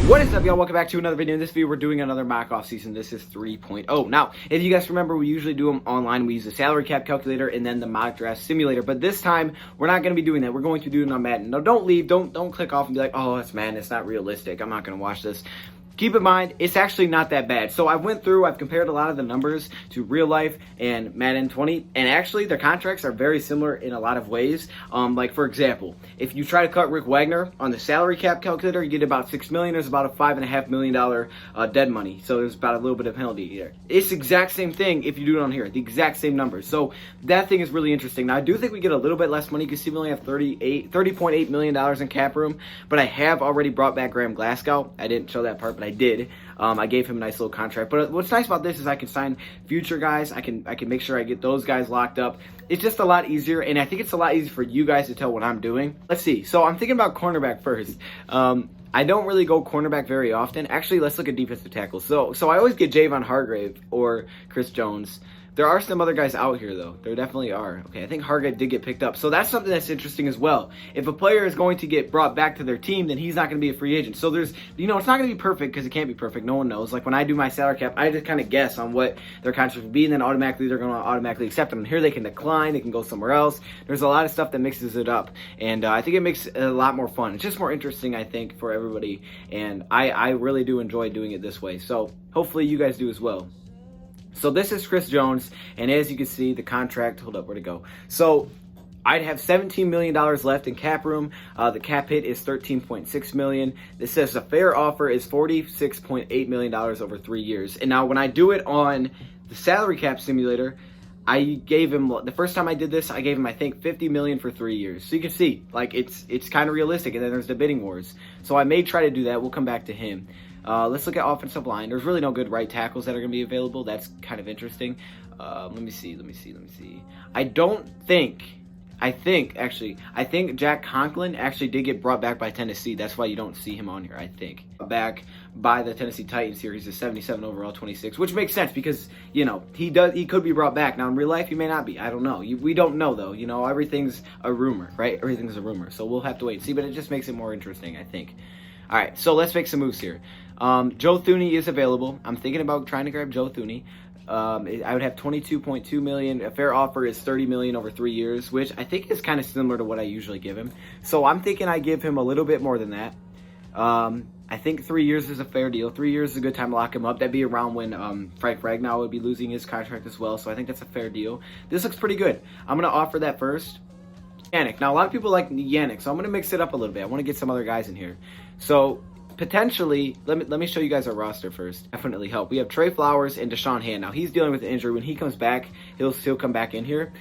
What is up, y'all? Welcome back to another video. In this video, we're doing another mock off season. This is 3.0. Now, if you guys remember, we usually do them online. We use the salary cap calculator and then the mock draft simulator. But this time, we're not going to be doing that. We're going to do it on Madden. Now, don't leave. Don't click off and be like, oh, it's Madden. It's not realistic. I'm not going to watch this. Keep in mind, it's actually not that bad. So I've compared a lot of the numbers to real life and Madden 20, and actually their contracts are very similar in a lot of ways. Like for example, if you try to cut Rick Wagner on the salary cap calculator, you get about $6 million. There's about a $5.5 million dead money. So there's about a little bit of penalty there. It's the exact same thing if you do it on here, the exact same numbers. So that thing is really interesting. Now I do think we get a little bit less money because we only have $30.8 million in cap room, but I have already brought back Graham Glasgow. I didn't show that part, but I did. I gave him a nice little contract. But what's nice about this is I can sign future guys. I can make sure I get those guys locked up. It's just a lot easier, and I think it's a lot easier for you guys to tell what I'm doing. Let's see. So I'm thinking about cornerback first. I don't really go cornerback very often. Actually, let's look at defensive tackles. So I always get Javon Hargrave or Chris Jones. There are some other guys out here, though. There definitely are. Okay, I think Hargrave did get picked up. So that's something that's interesting as well. If a player is going to get brought back to their team, then he's not going to be a free agent. So there's, it's not going to be perfect because it can't be perfect. No one knows. Like when I do my salary cap, I just kind of guess on what their contract would be, and then automatically they're going to automatically accept them. And here they can decline. They can go somewhere else. There's a lot of stuff that mixes it up. And I think it makes it a lot more fun. It's just more interesting, I think, for everybody. And I really do enjoy doing it this way. So hopefully you guys do as well. So this is Chris Jones, and as you can see, the contract, hold up, where'd it go? So I'd have $17 million left in cap room. The cap hit is $13.6 million. This says the fair offer is $46.8 million over 3 years. And now when I do it on the salary cap simulator, I gave him, the first time I did this, I gave him, I think, $50 million for 3 years. So you can see, like, it's kind of realistic, and then there's the bidding wars. So I may try to do that. We'll come back to him. Let's look at offensive line. There's really no good right tackles that are going to be available. That's kind of interesting. Let me see. I think Jack Conklin actually did get brought back by Tennessee. That's why you don't see him on here, I think. Back by the Tennessee Titans here. He's a 77 overall, 26, which makes sense because, he could be brought back. Now, in real life, he may not be. I don't know. We don't know, though. Everything's a rumor, right? Everything's a rumor. So we'll have to wait and see, but it just makes it more interesting, I think. All right, so let's make some moves here. Joe Tunney is available. I'm thinking about trying to grab Joe Tunney. I would have $22.2 million. A fair offer is $30 million over 3 years, which I think is kind of similar to what I usually give him. So I'm thinking I give him a little bit more than that. I think 3 years is a fair deal. 3 years is a good time to lock him up. That'd be around when Frank Ragnow would be losing his contract as well. So I think that's a fair deal. This looks pretty good. I'm going to offer that first. Yannick. Now, a lot of people like Yannick, so I'm going to mix it up a little bit. I want to get some other guys in here. So, potentially, let me show you guys our roster first. Definitely help. We have Trey Flowers and Deshaun Hand. Now, he's dealing with an injury. When he comes back, he'll still come back in here.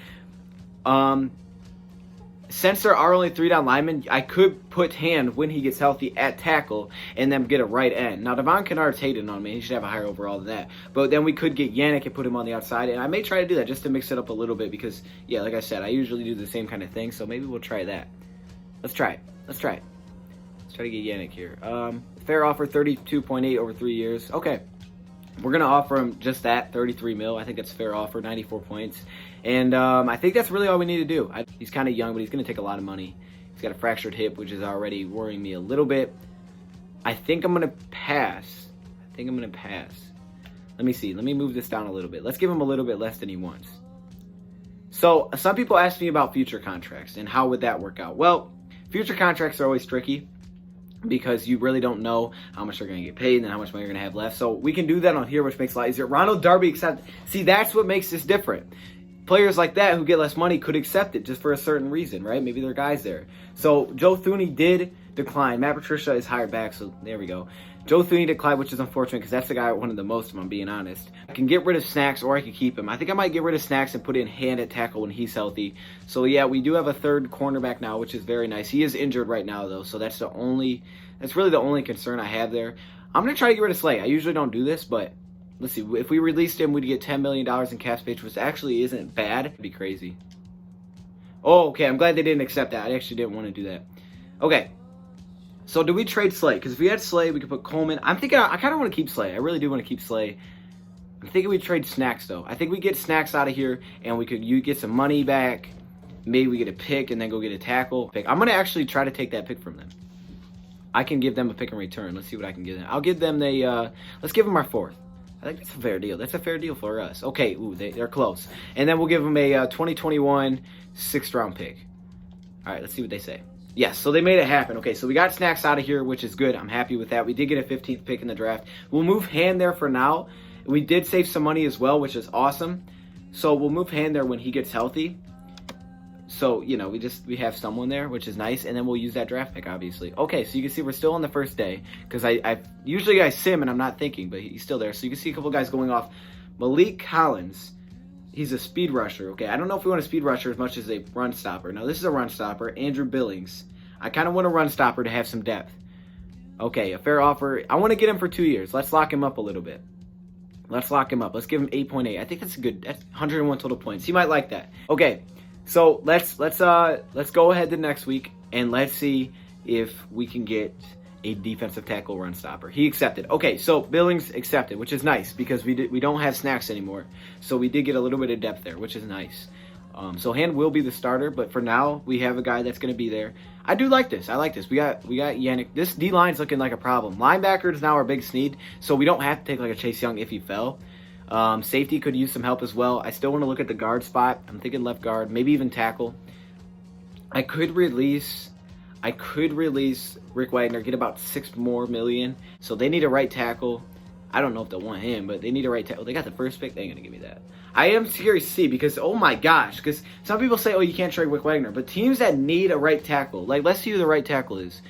Since there are only 3 down linemen, I could put Hand when he gets healthy at tackle and then get a right end. Now, Devon Kennard's hating on me. He should have a higher overall than that. But then we could get Yannick and put him on the outside. And I may try to do that just to mix it up a little bit because, yeah, like I said, I usually do the same kind of thing. So maybe we'll try that. Let's try it. Let's try to get Yannick here. Fair offer, 32.8 over 3 years. Okay. We're going to offer him just that, 33 mil. I think that's fair offer, 94 points. And I think that's really all we need to do. He's kind of young, but he's going to take a lot of money. He's got a fractured hip, which is already worrying me a little bit. I think I'm going to pass. Let me see. Let me move this down a little bit. Let's give him a little bit less than he wants. So some people ask me about future contracts and how would that work out. Well, future contracts are always tricky, because you really don't know how much they're going to get paid and how much money you're going to have left. So we can do that on here, which makes it a lot easier. Ronald Darby accept. See, that's what makes this different. Players like that who get less money could accept it just for a certain reason, right? Maybe there are guys there. So Joe Tunney did decline. Matt Patricia is hired back, so there we go. Joe Tunney declined, which is unfortunate because that's the guy I wanted the most, if I'm being honest. I can get rid of Snacks or I can keep him. I think I might get rid of Snacks and put in Hand at tackle when he's healthy. So yeah, we do have a third cornerback now, which is very nice. He is injured right now though, so that's really the only concern I have there. I'm going to try to get rid of Slay. I usually don't do this, but let's see. If we released him, we'd get $10 million in cap space, which actually isn't bad. It'd be crazy. Oh, okay. I'm glad they didn't accept that. I actually didn't want to do that. Okay. So do we trade Slay? Because if we had Slay, we could put Coleman. I'm thinking I kind of want to keep Slay. I really do want to keep Slay. I'm thinking we trade Snacks, though. I think we get Snacks out of here, and you get some money back. Maybe we get a pick and then go get a tackle. I'm going to actually try to take that pick from them. I can give them a pick in return. Let's see what I can give them. I'll give them let's give them our 4th. I think that's a fair deal. That's a fair deal for us. Okay, ooh, they're close. And then we'll give them a 2021 6th round pick. All right, let's see what they say. Yes, so they made it happen. Okay, so we got Snacks out of here, which is good. I'm happy with that. We did get a 15th pick in the draft. We'll move Hand there for now. We did save some money as well, which is awesome. So we'll move Hand there when he gets healthy. So, you know, we have someone there, which is nice, and then we'll use that draft pick, obviously. Okay, so you can see we're still on the first day, because usually I sim and I'm not thinking, but he's still there. So you can see a couple guys going off. Malik Collins, he's a speed rusher. Okay, I don't know if we want a speed rusher as much as a run stopper. Now, this is a run stopper. Andrew Billings. I kind of want a run stopper to have some depth. Okay, a fair offer. I want to get him for 2 years. Let's lock him up a little bit. Let's lock him up. Let's give him 8.8. I think that's good. That's 101 total points. He might like that. Okay. So let's go ahead to next week and let's see if we can get a defensive tackle run stopper. He accepted. Okay, so Billings accepted, which is nice because we don't have Snacks anymore. So we did get a little bit of depth there, which is nice. So Hand will be the starter, but for now we have a guy that's going to be there. I do like this. I like this. We got Yannick. This D line's looking like a problem. Linebacker is now our big need, so we don't have to take like a Chase Young if he fell. Safety could use some help as well. I still want to look at the guard spot. I'm thinking left guard, maybe even tackle. I could release Rick Wagner, get about $6 million. So they need a right tackle. I don't know if they'll want him, but they need a right tackle. They got the first pick. They ain't gonna give me that. I am curious to see because oh my gosh, because some people say, oh, you can't trade Rick Wagner, but teams that need a right tackle, like let's see who the right tackle is,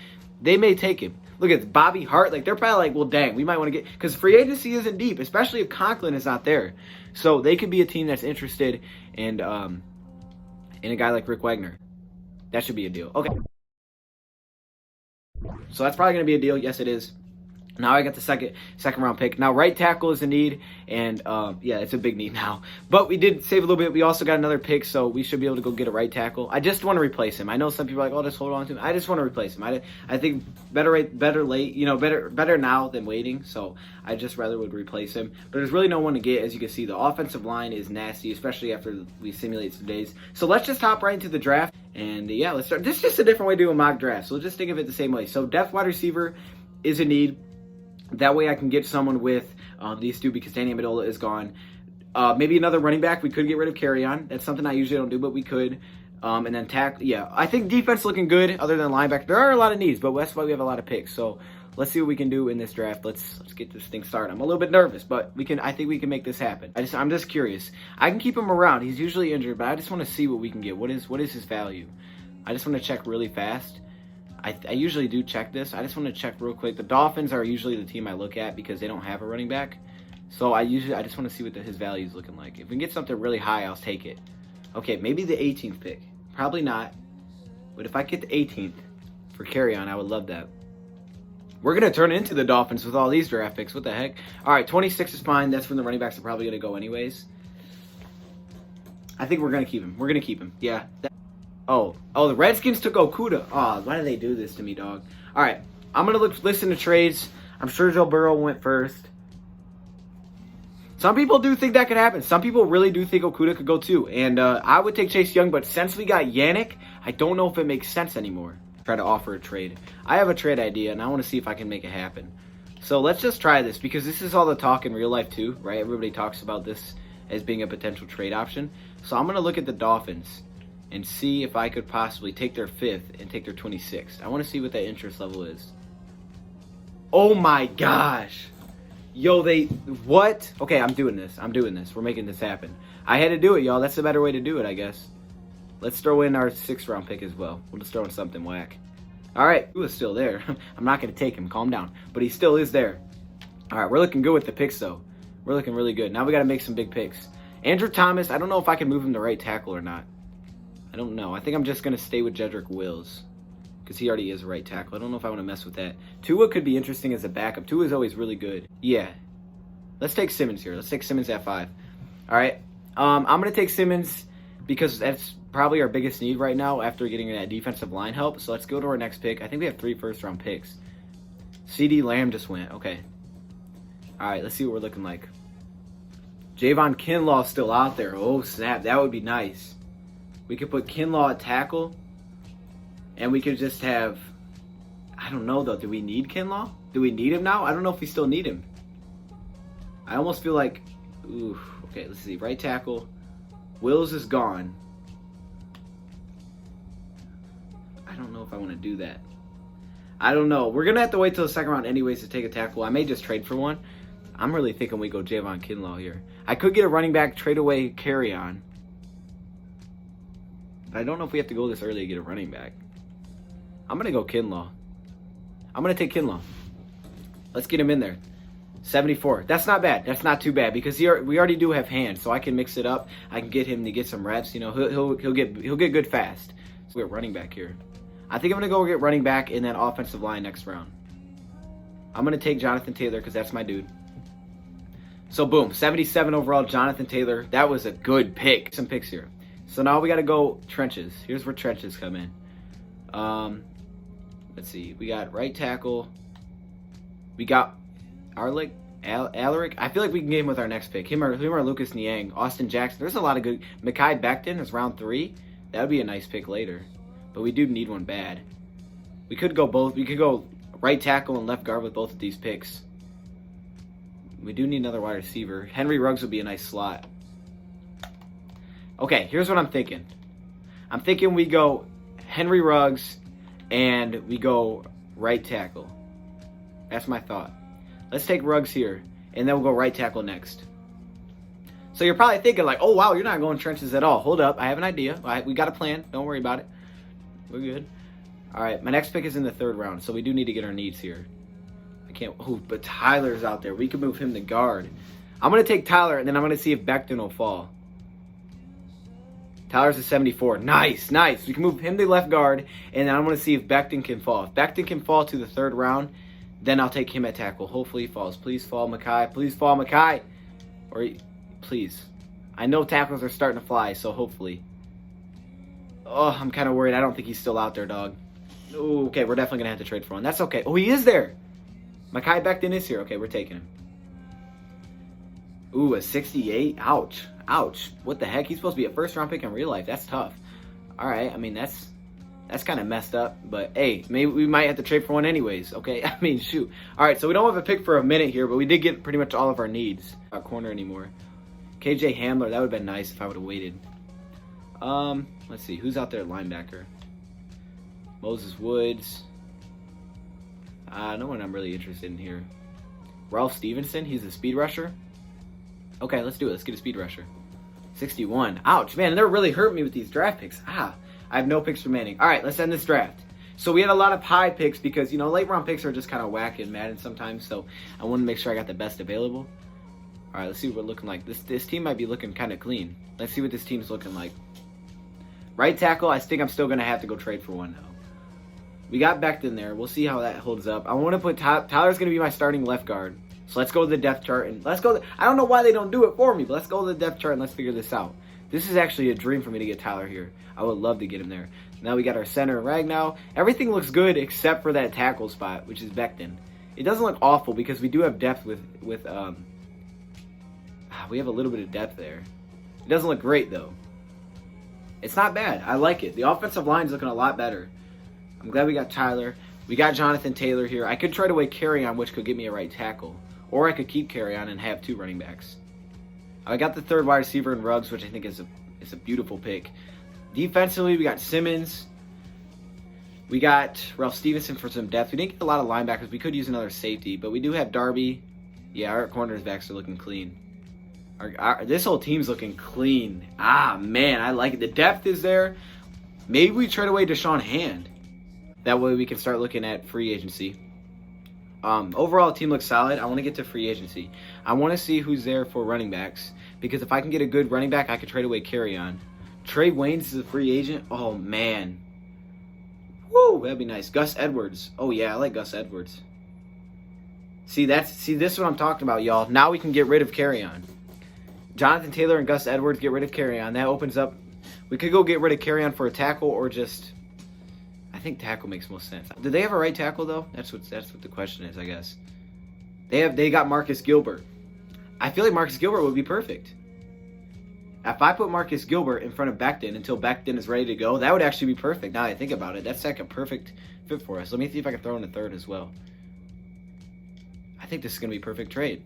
they may take him. Look at Bobby Hart. Like, they're probably like, well, dang, we might want to get... Because free agency isn't deep, especially if Conklin is not there. So they could be a team that's interested in a guy like Rick Wagner. That should be a deal. Okay. So that's probably going to be a deal. Yes, it is. Now I got the second round pick. Now right tackle is a need, and yeah, it's a big need now. But we did save a little bit. We also got another pick, so we should be able to go get a right tackle. I just want to replace him. I know some people are like, oh, just hold on to him. I just want to replace him. I think better late, you know, better now than waiting. So I just rather would replace him. But there's really no one to get, as you can see. The offensive line is nasty, especially after we simulate some days. So let's just hop right into the draft, and yeah, let's start. This is just a different way to do a mock draft. So just think of it the same way. So depth wide receiver is a need. That way I can get someone with these two because Danny Amendola is gone. Maybe another running back. We could get rid of Carry-On. That's something I usually don't do, but we could. And then tackle. Yeah, I think defense looking good other than linebacker. There are a lot of needs, but that's why we have a lot of picks. So let's see what we can do in this draft. Let's get this thing started. I'm a little bit nervous, but we can. I think we can make this happen. I'm just curious. I can keep him around. He's usually injured, but I just want to see what we can get. What is his value? I just want to check really fast. I usually do check this. I just want to check real quick. The Dolphins are usually the team I look at because they don't have a running back. So I just want to see what his value is looking like. If we can get something really high, I'll take it. Okay, maybe the 18th pick. Probably not. But if I get the 18th for Carry-On, I would love that. We're going to turn into the Dolphins with all these draft picks. What the heck? All right, 26 is fine. That's when the running backs are probably going to go anyways. I think we're going to keep him. We're going to keep him. Yeah. Oh, the Redskins took Okuda. Oh, why did they do this to me, dog? All right, I'm going to listen to trades. I'm sure Joe Burrow went first. Some people do think that could happen. Some people really do think Okuda could go too. And I would take Chase Young, but since we got Yannick, I don't know if it makes sense anymore. Try to offer a trade. I have a trade idea, and I want to see if I can make it happen. So let's just try this, because this is all the talk in real life too, right? Everybody talks about this as being a potential trade option. So I'm going to look at the Dolphins and see if I could possibly take their 5th and take their 26th. I want to see what that interest level is. Oh my gosh. Yo, what? Okay, I'm doing this. We're making this happen. I had to do it, y'all. That's the better way to do it, I guess. Let's throw in our 6th round pick as well. We'll just throw in something whack. All right, he was still there. I'm not going to take him. Calm down. But he still is there. All right, we're looking good with the picks, though. We're looking really good. Now we got to make some big picks. Andrew Thomas, I don't know if I can move him to right tackle or not. I don't know. I think I'm just going to stay with Jedrick Wills because he already is a right tackle. I don't know if I want to mess with that. Tua could be interesting as a backup. Tua is always really good. Yeah. Let's take Simmons here. Let's take Simmons at 5. All right. I'm going to take Simmons because that's probably our biggest need right now after getting that defensive line help. So let's go to our next pick. I think we have 3 first-round picks. CD Lamb just went. Okay. All right. Let's see what we're looking like. Javon Kinlaw's still out there. Oh, snap. That would be nice. We could put Kinlaw at tackle, and we could just have I don't know, though. Do we need Kinlaw? Do we need him now? I don't know if we still need him. I almost feel like... Ooh, okay, let's see. Right tackle. Wills is gone. I don't know if I want to do that. I don't know. We're going to have to wait till the second round anyways to take a tackle. I may just trade for one. I'm really thinking we go Javon Kinlaw here. I could get a running back, trade away, carry on. But I don't know if we have to go this early to get a running back. I'm going to go Kinlaw. I'm going to take Kinlaw. Let's get him in there. 74. That's not bad. That's not too bad because we already do have hands, so I can mix it up. I can get him to get some reps. You know, he'll get good fast. So we're running back here. I think I'm going to go get running back and then offensive line next round. I'm going to take Jonathan Taylor because that's my dude. So boom, 77 overall, Jonathan Taylor. That was a good pick. Some picks here. So now we got to go trenches. Here's where trenches come in. Let's see. We got right tackle. We got Alaric. I feel like we can get him with our next pick. Him or Lucas Niang. Austin Jackson. There's a lot of good. Mekhi Becton is round 3. That would be a nice pick later. But we do need one bad. We could go both. We could go right tackle and left guard with both of these picks. We do need another wide receiver. Henry Ruggs would be a nice slot. Okay, here's what I'm thinking. I'm thinking we go Henry Ruggs and we go right tackle. That's my thought. Let's take Ruggs here, and then we'll go right tackle next. So you're probably thinking like, oh, wow, you're not going trenches at all. Hold up. I have an idea. All right, we got a plan. Don't worry about it. We're good. All right, my next pick is in the 3rd round, so we do need to get our needs here. I can't. Oh, but Tyler's out there. We could move him to guard. I'm going to take Tyler, and then I'm going to see if Becton will fall. Tyler's a 74. Nice, nice. We can move him to left guard, and then I'm going to see if Becton can fall. If Becton can fall to the 3rd round, then I'll take him at tackle. Hopefully he falls. Please fall, Mekhi. Please fall, Mekhi. Please. I know tackles are starting to fly, so hopefully. Oh, I'm kind of worried. I don't think he's still out there, dog. Ooh, okay, we're definitely going to have to trade for one. That's okay. Oh, he is there. Mekhi Becton is here. Okay, we're taking him. Ooh, a 68? Ouch. Ouch. What the heck? He's supposed to be a 1st-round pick in real life. That's tough. All right, I mean, that's kind of messed up. But, hey, maybe we might have to trade for one anyways, okay? I mean, shoot. All right, so we don't have a pick for a minute here, but we did get pretty much all of our needs. Our corner anymore. KJ Hamler, that would have been nice if I would have waited. Let's see. Who's out there at linebacker? Moses Woods. No one I'm really interested in here. Ralph Stevenson, he's a speed rusher. Okay, let's do it. Let's get a speed rusher. 61. Ouch, man, they're really hurting me with these draft picks. I have no picks remaining. All right, let's end this draft. So we had a lot of high picks because, you know, late round picks are just kind of whack and Madden sometimes. So I want to make sure I got the best available. All right, let's see what we're looking like. This team might be looking kind of clean. Let's see what this team's looking like. Right tackle, I think I'm still going to have to go trade for one now. We got Becton there. We'll see how that holds up. I want to put Tyler's going to be my starting left guard. So let's go to the depth chart and let's go. I don't know why they don't do it for me, but let's go to the depth chart and let's figure this out. This is actually a dream for me to get Tyler here. I would love to get him there. Now we got our center Ragnow. Everything looks good except for that tackle spot, which is Becton. It doesn't look awful because we do have depth with we have a little bit of depth there. It doesn't look great though. It's not bad. I like it. The offensive line's looking a lot better. I'm glad we got Tyler. We got Jonathan Taylor here. I could trade away Carry-On, which could get me a right tackle. Or I could keep Carry-On and have 2 running backs. I got the 3rd wide receiver in Ruggs, which I think is a beautiful pick. Defensively, we got Simmons. We got Ralph Stevenson for some depth. We didn't get a lot of linebackers. We could use another safety, but we do have Darby. Yeah, our cornerbacks are looking clean. This whole team's looking clean. Man, I like it. The depth is there. Maybe we trade away Deshaun Hand. That way we can start looking at free agency. Overall, the team looks solid. I want to get to free agency. I want to see who's there for running backs. Because if I can get a good running back, I could trade away Carry-On. Trey Waynes is a free agent. Oh, man. Woo, that'd be nice. Gus Edwards. Oh, yeah, I like Gus Edwards. See, this is what I'm talking about, y'all. Now we can get rid of Carry-On. Jonathan Taylor and Gus Edwards, get rid of Carry-On. That opens up. We could go get rid of Carry-On for a tackle or just... I think tackle makes most sense. Do they have a right tackle though? That's what the question is, I guess. They got Marcus Gilbert. I feel like Marcus Gilbert would be perfect. If I put Marcus Gilbert in front of Becton until Becton is ready to go, that would actually be perfect. Now that I think about it, that's like a perfect fit for us. Let me see if I can throw in a third as well. I think this is going to be a perfect trade.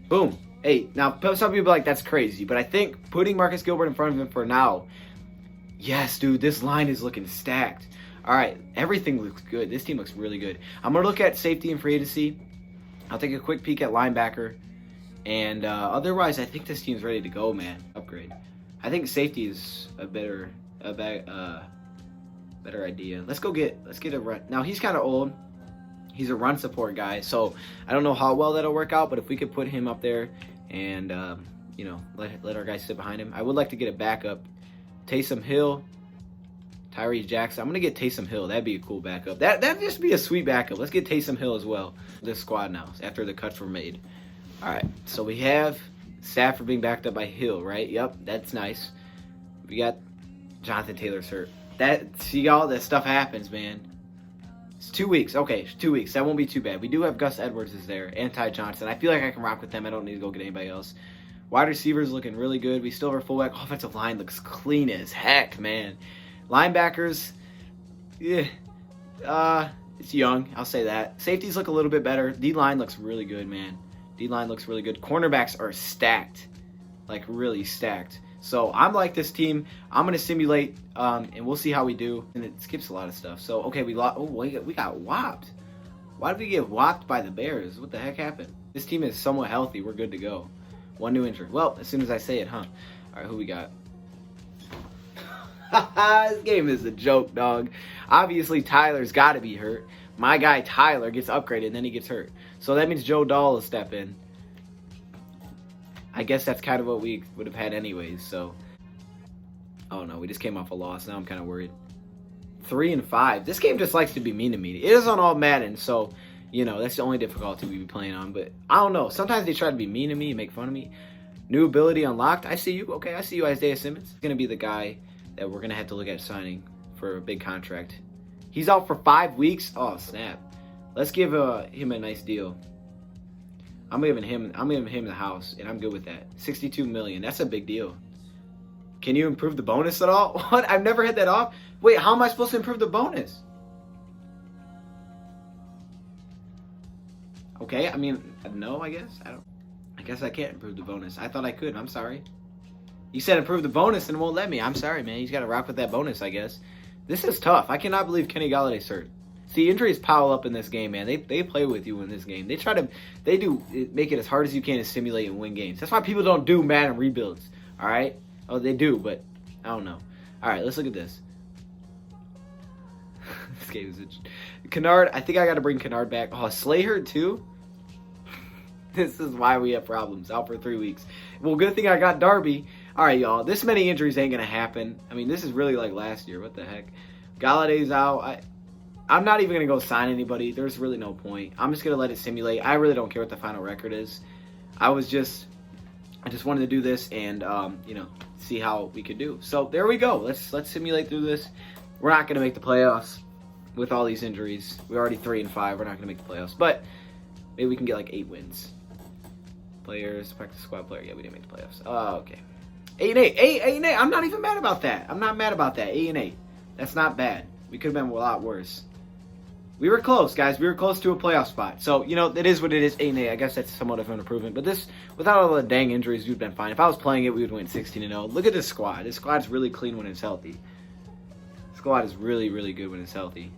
Boom. Hey, now some people are like, that's crazy. But I think putting Marcus Gilbert in front of him for now, yes, dude, this line is looking stacked. All right, everything looks good. This team looks really good. I'm going to look at safety and free agency. I'll take a quick peek at linebacker. And otherwise, I think this team's ready to go, man. Upgrade. I think safety is a better idea. Let's get a run. Now, he's kind of old. He's a run support guy, so I don't know how well that'll work out, but if we could put him up there and, you know, let our guys sit behind him. I would like to get a backup. Taysom Hill, Tyree Jackson. I'm going to get Taysom Hill. That'd be a cool backup. That'd just be a sweet backup. Let's get Taysom Hill as well. This squad now, after the cuts were made. All right, so we have Stafford being backed up by Hill, right? Yep, that's nice. We got Jonathan Taylor's hurt. See, y'all, that stuff happens, man. It's 2 weeks. Okay, 2 weeks. That won't be too bad. We do have Gus Edwards is there, and Ty Johnson. I feel like I can rock with them. I don't need to go get anybody else. Wide receivers looking really good. We still have our fullback. Offensive line looks clean as heck, man. Linebackers, yeah, it's young. I'll say that. Safeties look a little bit better. D-line looks really good, man. D-line looks really good. Cornerbacks are stacked, like really stacked. So I'm like this team. I'm going to simulate, and we'll see how we do. And it skips a lot of stuff. So, okay, we got whopped. Why did we get whopped by the Bears? What the heck happened? This team is somewhat healthy. We're good to go. One new injury. Well, as soon as I say it, huh? All right, who we got? This game is a joke, dog. Obviously, Tyler's got to be hurt. My guy Tyler gets upgraded, and then he gets hurt. So that means Joe Dahl will step in. I guess that's kind of what we would have had anyways, so. Oh, no, we just came off a loss. Now I'm kind of worried. 3-5. This game just likes to be mean to me. It is on all Madden, so, you know, that's the only difficulty we be playing on. But I don't know. Sometimes they try to be mean to me and make fun of me. New ability unlocked. I see you. Okay, I see you, Isaiah Simmons. He's going to be the guy that we're going to have to look at signing for a big contract. He's out for 5 weeks. Oh, snap. Let's give him a nice deal. I'm giving him the house, and I'm good with that. $62 million. That's a big deal. Can you improve the bonus at all? What? I've never had that off. Wait, how am I supposed to improve the bonus? Okay, I mean, no, I guess. I guess I can't improve the bonus. I thought I could. I'm sorry. You said improve the bonus and it won't let me. I'm sorry, man. He's got to rock with that bonus, I guess. This is tough. I cannot believe Kenny Galladay's hurt. See, injuries pile up in this game, man. They play with you in this game. They do make it as hard as you can to simulate and win games. That's why people don't do Madden rebuilds, all right? Oh, they do, but I don't know. All right, let's look at this. This game is Kennard. I think I got to bring Kennard back. Oh, Slay hurt too? This is why we have problems. Out for 3 weeks. Well, good thing I got Darby. All right, y'all. This many injuries ain't going to happen. I mean, this is really like last year. What the heck? Galladay's out. I'm not even going to go sign anybody. There's really no point. I'm just going to let it simulate. I really don't care what the final record is. I just wanted to do this and, you know, see how we could do. So there we go. Let's simulate through this. We're not going to make the playoffs with all these injuries. We're already 3-5. We're not going to make the playoffs. But maybe we can get like 8 wins. Players, practice squad player. Yeah, we didn't make the playoffs. Oh, okay. 8-8. 8-8. I'm not even mad about that. I'm not mad about that. 8-8. That's not bad. We could have been a lot worse. We were close, guys. We were close to a playoff spot. So, you know, it is what it is. 8-8. I guess that's somewhat of an improvement. But this, without all the dang injuries, we've been fine. If I was playing it, we would win 16-0. Look at this squad. This squad's really clean when it's healthy. This squad is really, really good when it's healthy.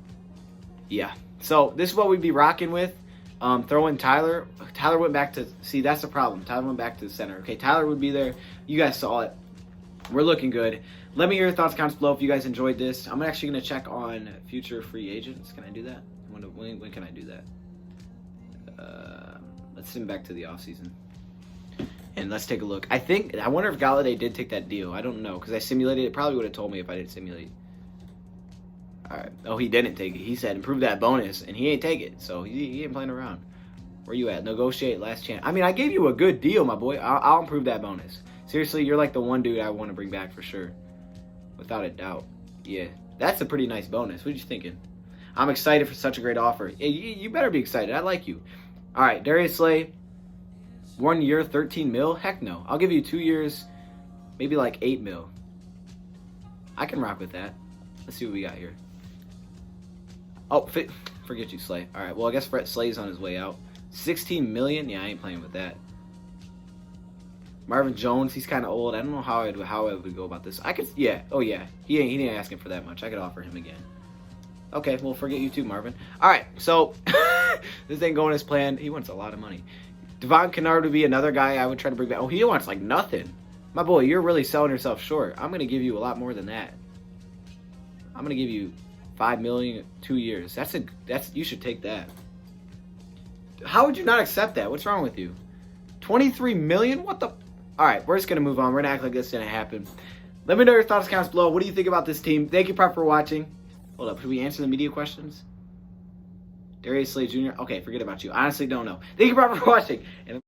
Yeah. So, this is what we'd be rocking with. Throw in Tyler. Tyler went back to... See, that's the problem. Tyler went back to the center. Okay, Tyler would be there. You guys saw it. We're looking good. Let me hear your thoughts, comments below if you guys enjoyed this. I'm actually going to check on future free agents. Can I do that? When can I do that? Let's send back to the offseason. And let's take a look. I wonder if Galladay did take that deal. I don't know, because I simulated it. Probably would have told me if I didn't simulate. All right. Oh, he didn't take it. He said improve that bonus, and he ain't take it. So he ain't playing around. Where you at? Negotiate last chance. I mean, I gave you a good deal, my boy. I'll improve that bonus. Seriously, you're like the one dude I want to bring back for sure. Without a doubt. Yeah. That's a pretty nice bonus. What are you thinking? I'm excited for such a great offer. You better be excited. I like you. All right, Darius Slay, 1 year, 13 mil. Heck no. I'll give you 2 years, Maybe like 8 mil. I can rock with that. Let's see what we got here. Oh, forget you, Slay. All right, well, I guess Slay's on his way out. 16 million? Yeah, I ain't playing with that. Marvin Jones, he's kind of old. I don't know how I would go about this. I could, yeah. Oh, yeah. He ain't asking for that much. I could offer him again. Okay, well, forget you too, Marvin. All right, so this ain't going as planned. He wants a lot of money. Devon Kennard would be another guy I would try to bring back. Oh, he wants like nothing. My boy, you're really selling yourself short. I'm going to give you a lot more than that. I'm going to give you $5 million 2 years. You should take that. How would you not accept that? What's wrong with you? 23 million? What the? All right, we're just going to move on. We're going to act like this didn't happen. Let me know your thoughts, comments below. What do you think about this team? Thank you, Prop, for watching. Hold up. Should we answer the media questions? Darius Slay Jr.? Okay, forget about you. Honestly, don't know. Thank you, Prop, for watching. And